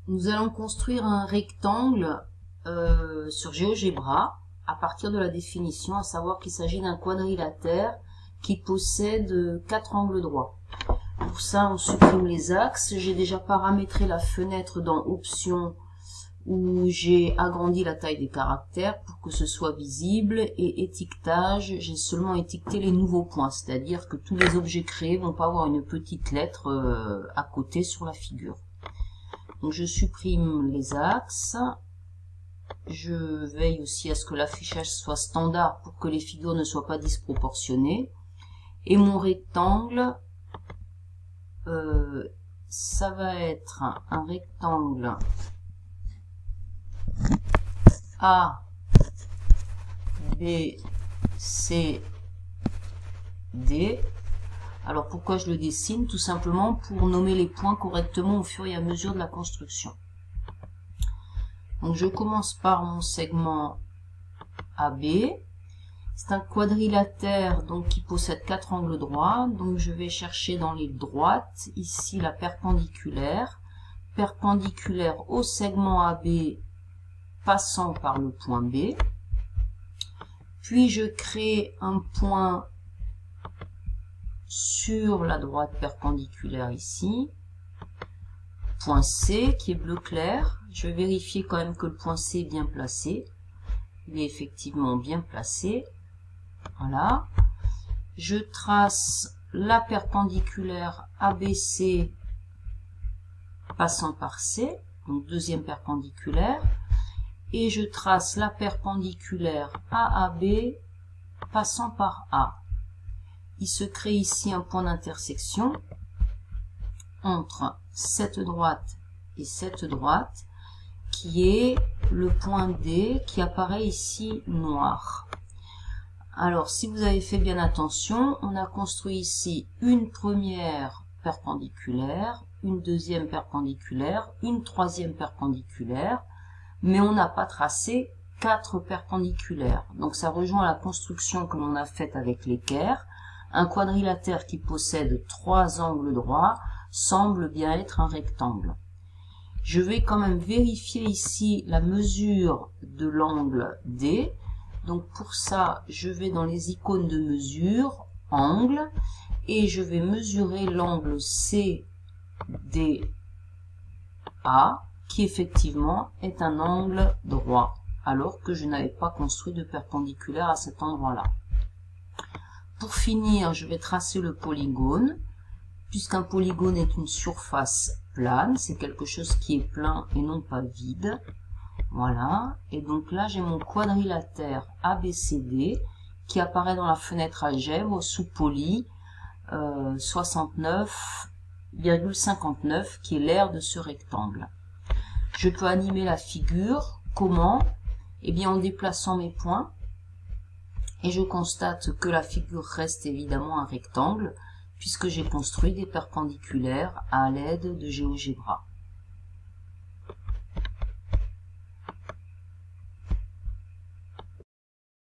Nous allons construire un rectangle sur GeoGebra à partir de la définition, à savoir qu'il s'agit d'un quadrilatère qui possède 4 angles droits. Pour ça, on supprime les axes. J'ai déjà paramétré la fenêtre dans Options où j'ai agrandi la taille des caractères pour que ce soit visible, et étiquetage, j'ai seulement étiqueté les nouveaux points, c'est-à-dire que tous les objets créés vont pas avoir une petite lettre à côté sur la figure. Donc je supprime les axes, je veille aussi à ce que l'affichage soit standard pour que les figures ne soient pas disproportionnées, et mon rectangle, ça va être un rectangle A, B, C, D. Alors pourquoi je le dessine? Tout simplement pour nommer les points correctement au fur et à mesure de la construction. Donc je commence par mon segment AB. C'est un quadrilatère donc qui possède 4 angles droits. Donc je vais chercher dans les droites, ici la perpendiculaire au segment AB passant par le point B. Puis je crée un point sur la droite perpendiculaire ici, point C qui est bleu clair. Je vais vérifier quand même que le point C est bien placé. Il est effectivement bien placé. Voilà. Je trace la perpendiculaire ABC passant par C, donc deuxième perpendiculaire, et je trace la perpendiculaire AAB passant par A. Il se crée ici un point d'intersection entre cette droite et cette droite, qui est le point D qui apparaît ici noir. Alors, si vous avez fait bien attention, on a construit ici une première perpendiculaire, une deuxième perpendiculaire, une troisième perpendiculaire, mais on n'a pas tracé 4 perpendiculaires. Donc ça rejoint la construction que l'on a faite avec l'équerre. Un quadrilatère qui possède 3 angles droits semble bien être un rectangle. Je vais quand même vérifier ici la mesure de l'angle D. Donc pour ça, je vais dans les icônes de mesure, angle, et je vais mesurer l'angle CDA, qui effectivement est un angle droit, alors que je n'avais pas construit de perpendiculaire à cet endroit-là. Pour finir, je vais tracer le polygone, puisqu'un polygone est une surface plane, c'est quelque chose qui est plein et non pas vide. Voilà, et donc là j'ai mon quadrilatère ABCD qui apparaît dans la fenêtre algèbre sous poly 69,59 qui est l'aire de ce rectangle. Je peux animer la figure. Comment? Eh bien en déplaçant mes points, et je constate que la figure reste évidemment un rectangle puisque j'ai construit des perpendiculaires à l'aide de GeoGebra.